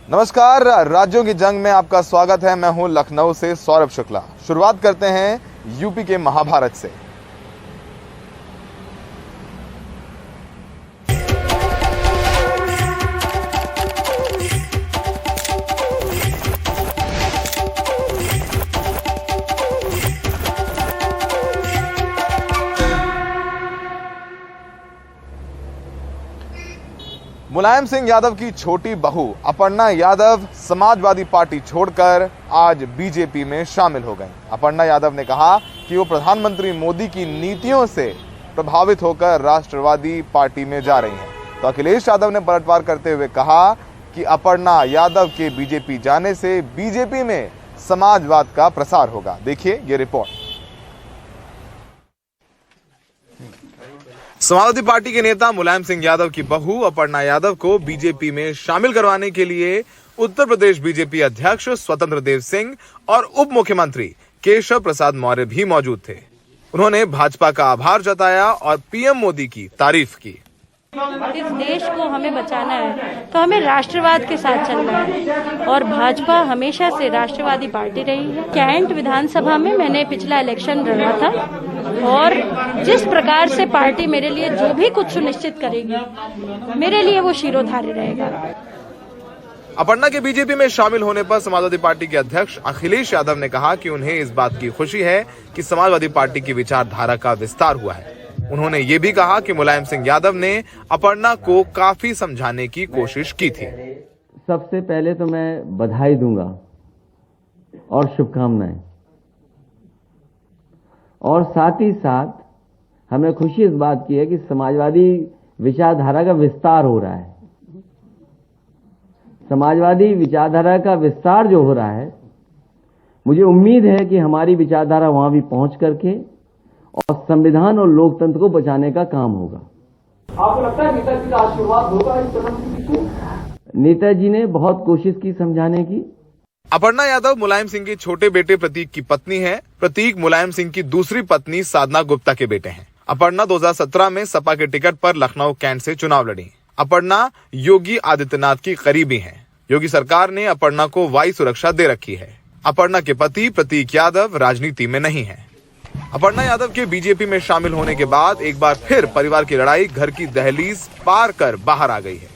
नमस्कार, राज्यों की जंग में आपका स्वागत है। मैं हूं लखनऊ से सौरभ शुक्ला। शुरुआत करते हैं यूपी के महाभारत से। मुलायम सिंह यादव की छोटी बहू अपर्णा यादव समाजवादी पार्टी छोड़कर आज बीजेपी में शामिल हो गई। अपर्णा यादव ने कहा कि वो प्रधानमंत्री मोदी की नीतियों से प्रभावित होकर राष्ट्रवादी पार्टी में जा रही हैं। तो अखिलेश यादव ने पलटवार करते हुए कहा कि अपर्णा यादव के बीजेपी जाने से बीजेपी में समाजवाद का प्रसार होगा। देखिए ये रिपोर्ट। समाजवादी पार्टी के नेता मुलायम सिंह यादव की बहू अपर्णा यादव को बीजेपी में शामिल करवाने के लिए उत्तर प्रदेश बीजेपी अध्यक्ष स्वतंत्र देव सिंह और उप मुख्यमंत्री केशव प्रसाद मौर्य भी मौजूद थे। उन्होंने भाजपा का आभार जताया और पीएम मोदी की तारीफ की। इस देश को हमें बचाना है तो हमें राष्ट्रवाद के साथ चलना है और भाजपा हमेशा से राष्ट्रवादी पार्टी रही है। कैंट विधानसभा में मैंने पिछला इलेक्शन लड़ा था और जिस प्रकार से पार्टी मेरे लिए जो भी कुछ सुनिश्चित करेगी मेरे लिए वो शिरोधार्य रहेगा। अपर्णा के बीजेपी में शामिल होने पर समाजवादी पार्टी के अध्यक्ष अखिलेश यादव ने कहा कि उन्हें इस बात की खुशी है कि समाजवादी पार्टी की विचारधारा का विस्तार हुआ है। उन्होंने ये भी कहा कि मुलायम सिंह यादव ने अपर्णा को काफी समझाने की कोशिश की थी। सबसे पहले तो मैं बधाई दूंगा और शुभकामनाएं, और साथ ही साथ हमें खुशी इस बात की है कि समाजवादी विचारधारा का विस्तार हो रहा है। समाजवादी विचारधारा का विस्तार जो हो रहा है, मुझे उम्मीद है कि हमारी विचारधारा वहां भी पहुंच करके और संविधान और लोकतंत्र को बचाने का काम होगा। आपको लगता है नेताजी का आशीर्वाद होगा इस तरह? नेताजी ने बहुत कोशिश की समझाने की। अपर्णा यादव मुलायम सिंह के छोटे बेटे प्रतीक की पत्नी है। प्रतीक मुलायम सिंह की दूसरी पत्नी साधना गुप्ता के बेटे हैं। अपर्णा 2017 में सपा के टिकट पर लखनऊ कैंट से चुनाव लड़ी। अपर्णा योगी आदित्यनाथ की करीबी हैं। योगी सरकार ने अपर्णा को वायु सुरक्षा दे रखी है। अपर्णा के पति प्रतीक यादव राजनीति में नहीं है। अपर्णा यादव के बीजेपी में शामिल होने के बाद एक बार फिर परिवार की लड़ाई घर की दहलीज पार कर बाहर आ गई है।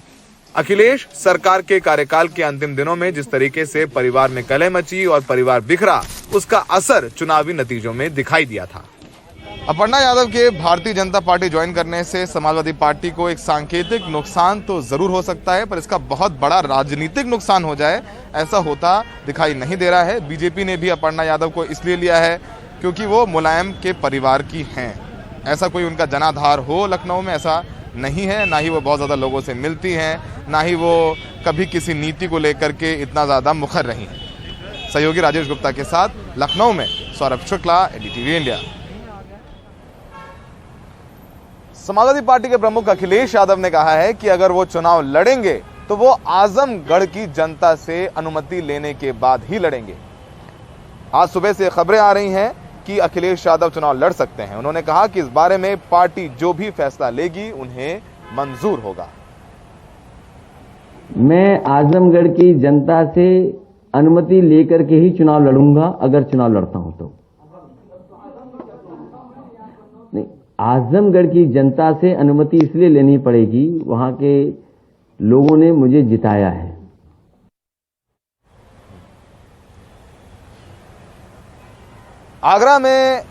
अखिलेश सरकार के कार्यकाल के अंतिम दिनों में जिस तरीके से परिवार में कलह मची और परिवार बिखरा, उसका असर चुनावी नतीजों में दिखाई दिया था। अपर्णा यादव के भारतीय जनता पार्टी ज्वाइन करने से समाजवादी पार्टी को एक सांकेतिक नुकसान तो जरूर हो सकता है, पर इसका बहुत बड़ा राजनीतिक नुकसान हो जाए ऐसा होता दिखाई नहीं दे रहा है। बीजेपी ने भी अपर्णा यादव को इसलिए लिया है क्योंकि वो मुलायम के परिवार की हैं। ऐसा कोई उनका जनाधार हो लखनऊ में ऐसा नहीं है। ना ही वो बहुत ज़्यादा लोगों से मिलती हैं, ना ही वो कभी किसी नीति को लेकर के इतना ज़्यादा मुखर रही हैं। सहयोगी राजेश गुप्ता के साथ लखनऊ में Saurabh Shukla, NDTV India. Samajwadi party के प्रमुख अखिलेश यादव ने कहा है कि अगर वो चुनाव लड़ेंगे तो वो आजमगढ़ की जनता से अनुमति लेने के बाद ही लड़ेंगे। आज सुबह से खबरें आ रही हैं कि अखिलेश यादव चुनाव लड़ सकते हैं। उन्होंने कहा कि इस बारे में पार्टी जो भी फैसला लेगी उन्हें मंजूर होगा। मैं आजमगढ़ की जनता से अनुमति लेकर के ही चुनाव लड़ूंगा, अगर चुनाव लड़ता हूं तो। नहीं, आजमगढ़ की जनता से अनुमति इसलिए लेनी पड़ेगी, वहां के लोगों ने मुझे जिताया है। आगरा में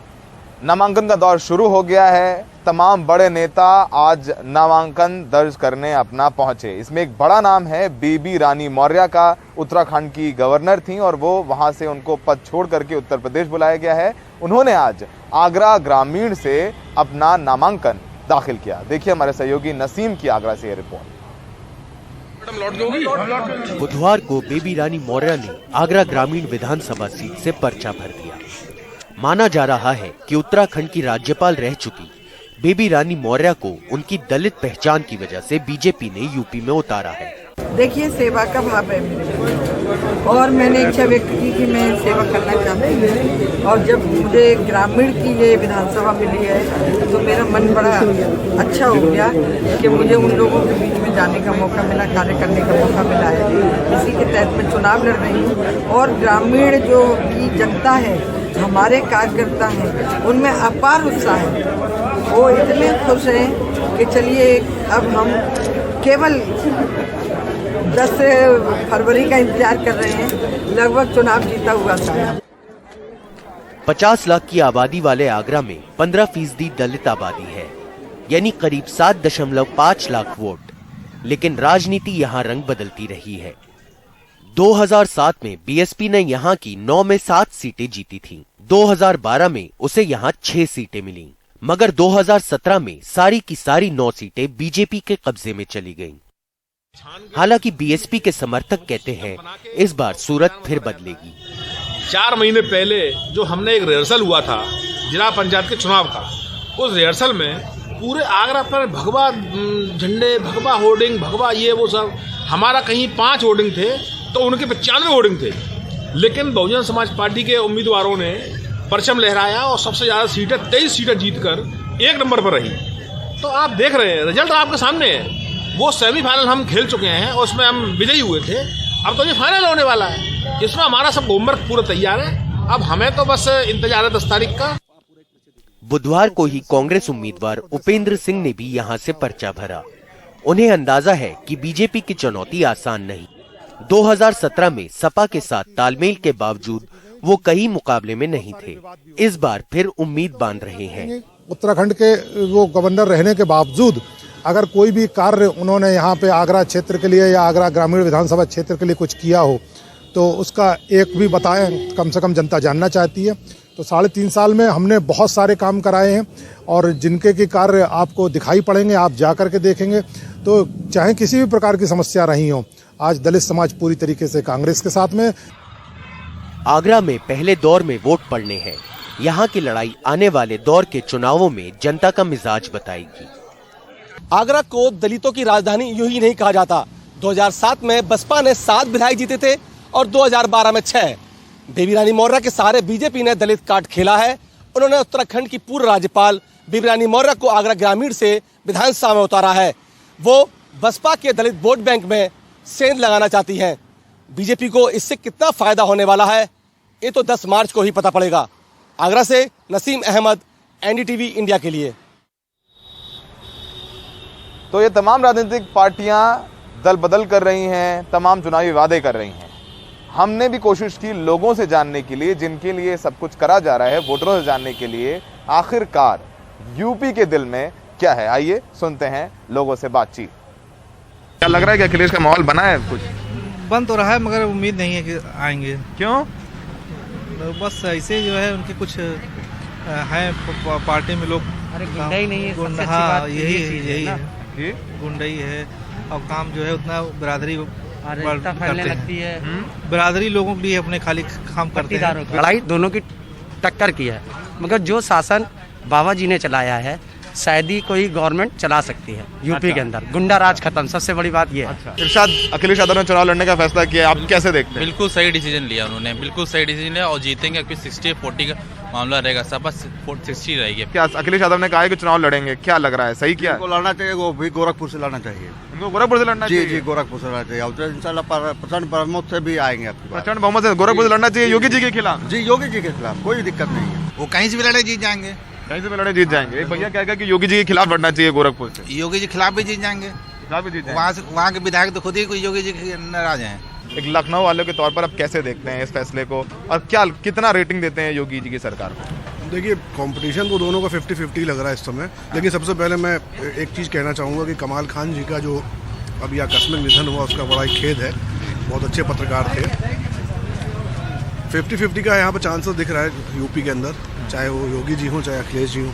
नामांकन का दौर शुरू हो गया है। तमाम बड़े नेता आज नामांकन दर्ज करने अपना पहुंचे। इसमें एक बड़ा नाम है बेबी रानी मौर्य का। उत्तराखंड की गवर्नर थी और वो वहां से उनको पद छोड़ करके उत्तर प्रदेश बुलाया गया है। उन्होंने आज आगरा ग्रामीण से अपना नामांकन दाखिल किया। देखिए हमारे सहयोगी नसीम की आगरा से ये रिपोर्ट। बुधवार को बेबी रानी मौर्य ने आगरा ग्रामीण विधानसभा सीट से पर्चा भर दिया। माना जा रहा है कि उत्तराखंड की राज्यपाल रह चुकी बेबी रानी मौर्य को उनकी दलित पहचान की वजह से बीजेपी ने यूपी में उतारा है। देखिए, सेवा का भाव है मेरे में और मैंने इच्छा व्यक्त की कि मैं सेवा करना चाहती हूँ। और जब मुझे ग्रामीण की ये विधानसभा मिली है तो मेरा मन बड़ा अच्छा हो गया कि मुझे उन लोगों के बीच में जाने का मौका मिला, कार्य करने का मौका मिला है। इसी के तहत मैं चुनाव लड़ रही हूँ और ग्रामीण जो की जनता है, हमारे कार्यकर्ता हैं, उनमें अपार उत्साह है। वो इतने खुश हैं कि चलिए अब हम केवल 10 फरवरी का इंतजार कर रहे हैं, लगभग चुनाव जीता हुआ था। 50 लाख की आबादी वाले आगरा में 15% दलित आबादी है, यानी करीब 7.5 लाख वोट। लेकिन राजनीति यहाँ रंग बदलती रही है। 2007 में बीएसपी ने यहाँ की 9 में 7 सीटें जीती थीं। 2012 में उसे यहाँ 6 सीटें मिलीं, मगर 2017 में सारी की सारी 9 सीटें बीजेपी के कब्जे में चली गईं। हालांकि बीएसपी के समर्थक कहते हैं इस बार सूरत फिर बदलेगी। 4 महीने पहले जो हमने एक रिहर्सल हुआ था जिला पंचायत के चुनाव का, उस रिहर्सल में पूरे आगरा पर भगवा झंडे, भगवा होर्डिंग, भगवा ये वो सब, हमारा कहीं 5 होर्डिंग थे तो उनके 95 होर्डिंग थे। लेकिन बहुजन समाज पार्टी के उम्मीदवारों ने परचम लहराया और सबसे ज्यादा सीटें 23 सीटें जीतकर 1 नंबर पर रही। तो आप देख रहे हैं, रिजल्ट आपके सामने है। वो सेमीफाइनल हम खेल चुके हैं, उसमें हम विजयी हुए थे। अब तो ये फाइनल होने वाला है, इसमें हमारा सब होमवर्क पूरा तैयार है। अब हमें तो बस इंतजार है 10 तारीख का। बुधवार को ही कांग्रेस उम्मीदवार उपेंद्र सिंह ने भी यहां से पर्चा भरा। उन्हें अंदाजा है कि बीजेपी की चुनौती आसान नहीं। 2017 में सपा के साथ तालमेल के बावजूद वो कई मुकाबले में नहीं थे। इस बार फिर उम्मीद बांध रहे हैं। उत्तराखंड के वो गवर्नर रहने के बावजूद अगर कोई भी कार्य उन्होंने यहाँ पे आगरा क्षेत्र के लिए या आगरा ग्रामीण विधानसभा क्षेत्र के लिए कुछ किया हो तो उसका एक भी बताएं, कम से कम जनता जानना चाहती है। तो 3.5 साल में हमने बहुत सारे काम कराए हैं और जिनके की कार्य आपको दिखाई पड़ेंगे, आप जा करके देखेंगे। तो चाहे किसी भी प्रकार की समस्या रही हो, आज दलित समाज पूरी तरीके से कांग्रेस के साथ में। आगरा में पहले दौर में वोट पड़ने हैं। यहाँ की लड़ाई आने वाले दौर के चुनावों में जनता का मिजाज बताएगी। आगरा को दलितों की राजधानी यूं ही नहीं कहा जाता। 2007 में बसपा ने 7 विधायक जीते थे और 2012 में 6। बेबी रानी मौर्य के सहारे बीजेपी ने दलित कार्ड खेला है। उन्होंने उत्तराखंड की पूर्व राज्यपाल बेबी रानी मौर्य को आगरा ग्रामीण से विधानसभा में उतारा है। वो बसपा के दलित वोट बैंक में सेंध लगाना चाहती हैं। बीजेपी को इससे कितना फायदा होने वाला है, ये तो 10 मार्च को ही पता पड़ेगा। आगरा से नसीम अहमद, एनडीटीवी इंडिया के लिए। तो ये तमाम राजनीतिक पार्टियां दल बदल कर रही हैं, तमाम चुनावी वादे कर रही हैं। हमने भी कोशिश की लोगों से जानने के लिए, जिनके लिए सब कुछ करा जा रहा है, वोटरों से जानने के लिए आखिरकार यूपी के दिल में क्या है। आइए सुनते हैं लोगों से बातचीत। क्या लग रहा है कि अखिलेश का माहौल बना है? कुछ बन तो रहा है मगर उम्मीद नहीं है कि आएंगे। क्यों? बस ऐसे जो है उनके कुछ है पार्टी में लोग। अरे गुंडा ही नहीं है, सबसे अच्छी हाँ, बात यही है है, गुंडा ही है। और काम जो है उतना बिरादरी फैलने लगती है। बिरादरी लोगों भी अपने खाली काम करते हैं। लड़ाई दोनों की टक्कर की है, मगर जो शासन बाबा जी ने चलाया है शायद ही कोई गवर्नमेंट चला सकती है यूपी के अंदर। गुंडा राज खत्म, सबसे बड़ी बात ये है। इरशाद अखिलेश यादव ने चुनाव लड़ने का फैसला किया, आप कैसे देखते हैं? बिल्कुल सही डिसीजन लिया उन्होंने, बिल्कुल सही डिसीजन लिया और जीतेंगे। 60-40 का मामला रहेगा, सपा 60 रहेगी। क्या अखिलेश यादव ने कहा है कि चुनाव लड़ेंगे, क्या लग रहा है सही? क्या लड़ना चाहिए, वो भी गोरखपुर से लड़ना चाहिए। उनको गोरखपुर से लड़ना चाहिए? जी, गोरखपुर से लड़ना चाहिए। इंशाल्लाह प्रचंड बहुमत से भी आएंगे। प्रचंड बहुमत से गोरखपुर से लड़ना चाहिए योगी जी के खिलाफ? जी, योगी जी के खिलाफ कोई दिक्कत नहीं है। वो कहीं से भी लड़े जीत जाएंगे, कहीं से भी लड़े जीत जाएंगे। एक भैया कहेगा कि योगी जी के खिलाफ लड़ना चाहिए गोरखपुर से। योगी जी खिलाफ भी जीत जाएंगे, वहाँ के विधायक तो खुद ही योगी जी नाराज हैं। एक लखनऊ वालों के तौर पर आप कैसे देखते हैं इस फैसले को और क्या कितना रेटिंग देते हैं योगी जी की सरकार को? देखिए, कंपटीशन तो दोनों का 50-50 लग रहा है इस समय। लेकिन सबसे पहले मैं एक चीज़ कहना चाहूँगा कि कमाल खान जी का जो अभी आकस्मिक निधन हुआ उसका बड़ा ही खेद है। बहुत अच्छे पत्रकार थे। 50-50 का यहाँ पर चांसेस दिख रहा है यूपी के अंदर, चाहे वो योगी जी हों चाहे अखिलेश जी हों।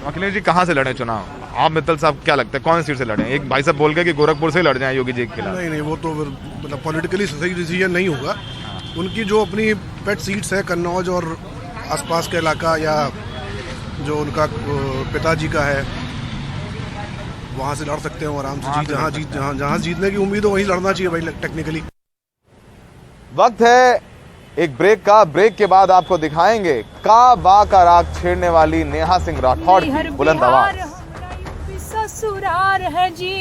अखिलेश जी कहाँ से लड़े चुनाव? आप मित्तल साहब क्या लगता है कौन सी सीट से लड़े? एक भाई साहब बोल गए कि गोरखपुर से लड़ जाएं योगी जी के खिलाफ। नहीं, वो तो मतलब पॉलिटिकली सही डिसीजन नहीं होगा। उनकी जो अपनी पेट सीट्स है कन्नौज और आसपास का इलाका, या जो उनका पिताजी का है वहाँ से लड़ सकते हो आराम से। जहाँ जीतने की उम्मीद हो वहीं लड़ना चाहिए भाई टेक्निकली। वक्त है एक ब्रेक का। ब्रेक के बाद आपको दिखाएंगे का बा का राग छेड़ने वाली नेहा सिंह राठौड़ की बुलंद आवाज। ससुरार है जी,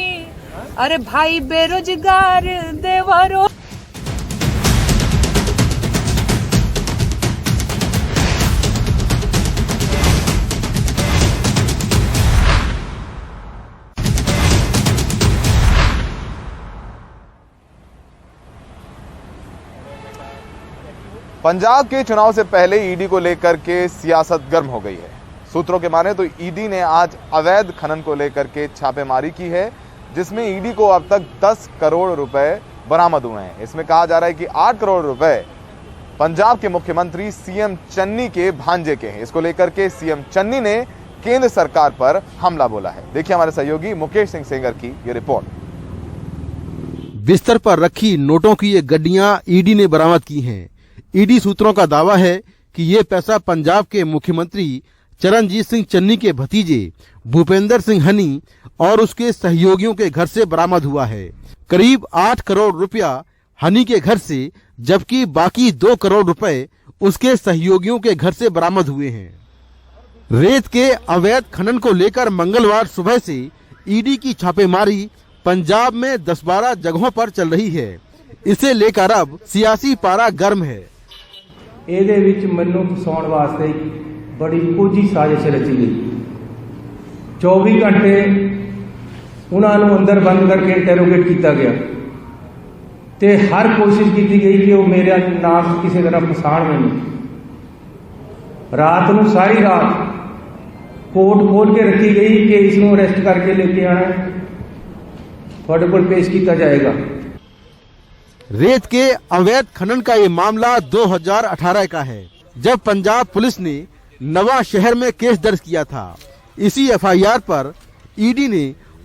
अरे भाई बेरोजगार देवरो। पंजाब के चुनाव से पहले ईडी को लेकर के सियासत गर्म हो गई है। सूत्रों के माने तो ईडी ने आज अवैध खनन को लेकर के छापेमारी की है, जिसमें ईडी को अब तक 10 करोड़ रुपए बरामद हुए हैं। इसमें कहा जा रहा है कि 8 करोड़ रुपए पंजाब के मुख्यमंत्री सीएम चन्नी के भांजे के हैं। इसको लेकर के सीएम चन्नी ने केंद्र सरकार पर हमला बोला है। देखिए हमारे सहयोगी मुकेश सिंह सेंगर की ये रिपोर्ट। बिस्तर पर रखी नोटों की ये गड्डियां ईडी ने बरामद की हैं। ईडी सूत्रों का दावा है कि ये पैसा पंजाब के मुख्यमंत्री चरणजीत सिंह चन्नी के भतीजे भूपेंद्र सिंह हनी और उसके सहयोगियों के घर से बरामद हुआ है। करीब 8 करोड़ रुपया हनी के घर से, जबकि बाकी 2 करोड़ रुपए उसके सहयोगियों के घर से बरामद हुए हैं। रेत के अवैध खनन को लेकर मंगलवार सुबह से ईडी की छापेमारी पंजाब में 10-12 जगहों पर चल रही है। इसे लेकर अब सियासी पारा गर्म है। ਇਹਦੇ ਵਿੱਚ ਮੈਨੂੰ ਫਸਾਉਣ ਵਾਸਤੇ ਬੜੀ ਕੋਝੀ ਸਾਜ਼ਿਸ਼ ਰਚੀ ਗਈ। 24 ਘੰਟੇ ਉਹਨਾਂ ਨੂੰ ਅੰਦਰ ਬੰਦ ਕਰਕੇ ਇੰਟਰੋਗੇਟ ਕੀਤਾ ਗਿਆ ਤੇ ਹਰ ਕੋਸ਼ਿਸ਼ ਕੀਤੀ ਗਈ ਕਿ ਉਹ ਮੇਰਾ ਨਾਮ ਕਿਸੇ ਤਰ੍ਹਾਂ ਫਸਾਣ ਮੈਨੂੰ। ਰਾਤ ਨੂੰ ਸਾਰੀ ਰਾਤ ਕੋਰਟ ਖੋਲ ਕੇ ਰੱਖੀ ਗਈ ਕਿ ਇਸ ਨੂੰ ਅਰੈਸਟ ਕਰਕੇ ਲੈ ਕੇ ਆਣਾ ਤੁਹਾਡੇ ਕੋਲ ਪੇਸ਼ ਕੀਤਾ ਜਾਏਗਾ। रेत के अवैध खनन का ये मामला 2018 का है, जब पंजाब पुलिस ने नवा शहर में केस दर्ज किया था। इसी एफआईआर पर ईडी ने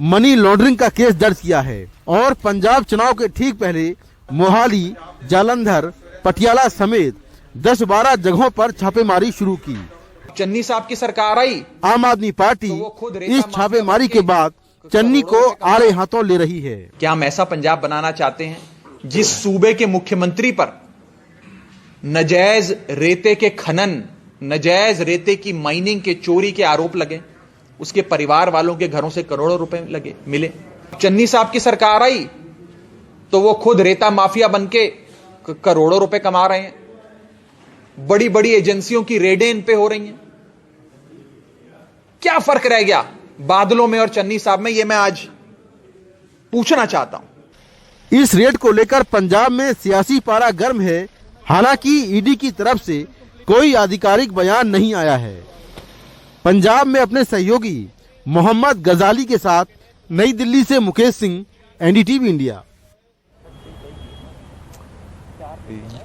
मनी लॉन्ड्रिंग का केस दर्ज किया है और पंजाब चुनाव के ठीक पहले मोहाली, जालंधर, पटियाला समेत 10-12 जगहों पर छापेमारी शुरू की। चन्नी साहब की सरकार आई, आम आदमी पार्टी इस छापेमारी के बाद चन्नी को आड़े हाथों ले रही है। क्या हम ऐसा पंजाब बनाना चाहते हैं जिस सूबे के मुख्यमंत्री पर नजायज रेते के खनन, नजायज रेते की माइनिंग के चोरी के आरोप लगे, उसके परिवार वालों के घरों से करोड़ों रुपए मिले। चन्नी साहब की सरकार आई तो वो खुद रेता माफिया बनके करोड़ों रुपए कमा रहे हैं। बड़ी बड़ी एजेंसियों की रेडें इन पे हो रही हैं। क्या फर्क रह गया बादलों में और चन्नी साहब में, ये मैं आज पूछना चाहता हूं। इस रेड को लेकर पंजाब में सियासी पारा गर्म है। हालांकि ईडी की तरफ से कोई आधिकारिक बयान नहीं आया है। पंजाब में अपने सहयोगी मोहम्मद गजाली के साथ नई दिल्ली से मुकेश सिंह, एनडीटीवी इंडिया।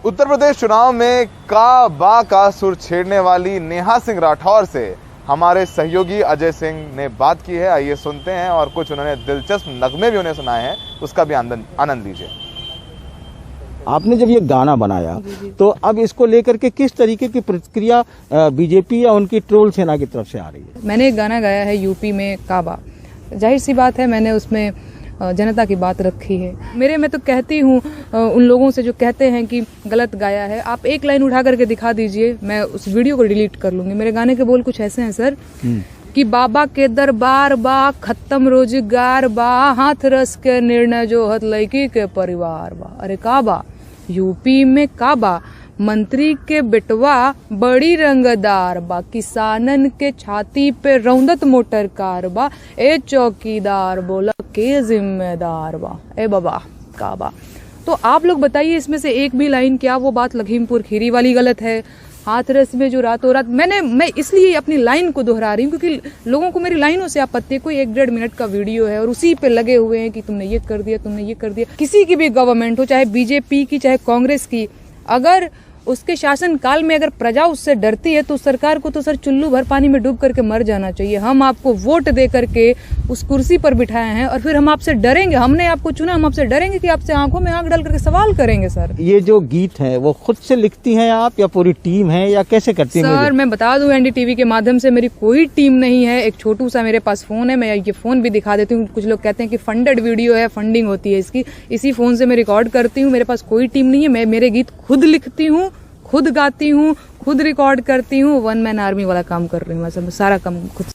उत्तर प्रदेश चुनाव में का बा का सुर छेड़ने वाली नेहा सिंह राठौर से हमारे सहयोगी अजय सिंह ने बात की है। आइए सुनते हैं और कुछ उन्होंने दिलचस्प नगमे भी उन्हें सुनाए हैं, उसका भी आनंद लीजिए। आपने जब ये गाना बनाया तो अब इसको लेकर के किस तरीके की प्रतिक्रिया बीजेपी या उनकी ट्रोल सेना की तरफ से आ रही है? मैंने एक गाना गाया है यूपी में काबा, जाहिर सी बात है मैंने उसमें जनता की बात रखी है। मैं तो कहती हूँ उन लोगों से जो कहते हैं कि गलत गाया है, आप एक लाइन उठा करके दिखा दीजिए, मैं उस वीडियो को डिलीट कर लूंगी। मेरे गाने के बोल कुछ ऐसे हैं सर कि बाबा के दरबार बा, खत्म रोजगार बा, हाथ रस के निर्णय जो हत लड़की के परिवार बा। अरे काबा यूपी में काबा, मंत्री के बेटवा बड़ी रंगदार बा, किसानन के छाती पे रौंदत मोटर कार बा, ए चौकीदार बोला के जिम्मेदार बा। ए बाबा काबा। तो आप लोग बताइए इसमें से एक भी लाइन क्या वो बात लखीमपुर खीरी वाली गलत है? हाथरस में जो रातों रात मैं इसलिए अपनी लाइन को दोहरा रही हूँ क्योंकि लोगों को मेरी लाइनों से आपत्ति है। कोई 1-1.5 मिनट का वीडियो है और उसी पे लगे हुए हैं कि तुमने ये कर दिया, तुमने ये कर दिया। किसी की भी गवर्नमेंट हो, चाहे बीजेपी की चाहे कांग्रेस की, अगर उसके शासन काल में अगर प्रजा उससे डरती है तो सरकार को तो सर चुल्लू भर पानी में डूब करके मर जाना चाहिए। हम आपको वोट दे करके उस कुर्सी पर बिठाए हैं और फिर हम आपसे डरेंगे? हमने आपको चुना, हम आपसे डरेंगे कि आपसे आंखों में आंख डाल करके सवाल करेंगे? सर ये जो गीत है वो खुद से लिखती हैं आप या पूरी टीम है या कैसे करती हैं? सर मैं बता दूं एनडीटीवी के माध्यम से मेरी कोई टीम नहीं है। एक छोटू सा मेरे पास फोन है, मैं ये फोन भी दिखा देती हूँ। कुछ लोग कहते हैं कि फंडेड वीडियो है, फंडिंग होती है इसकी। इसी फोन से मैं रिकॉर्ड करती हूँ। मेरे पास कोई टीम नहीं है। मैं मेरे गीत खुद लिखती हूँ, खुद गाती हूँ, खुद रिकॉर्ड करती हूँ। वन मैन आर्मी वाला काम कर रही हूँ, सारा काम खुद।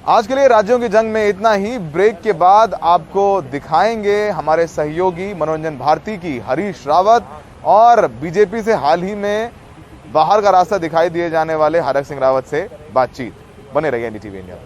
आज के लिए राज्यों की जंग में इतना ही। ब्रेक के बाद आपको दिखाएंगे हमारे सहयोगी मनोरंजन भारती की हरीश रावत और बीजेपी से हाल ही में बाहर का रास्ता दिखाई दिए जाने वाले हरक सिंह रावत से बातचीत। बने रहिए एनडीटीवी इंडिया।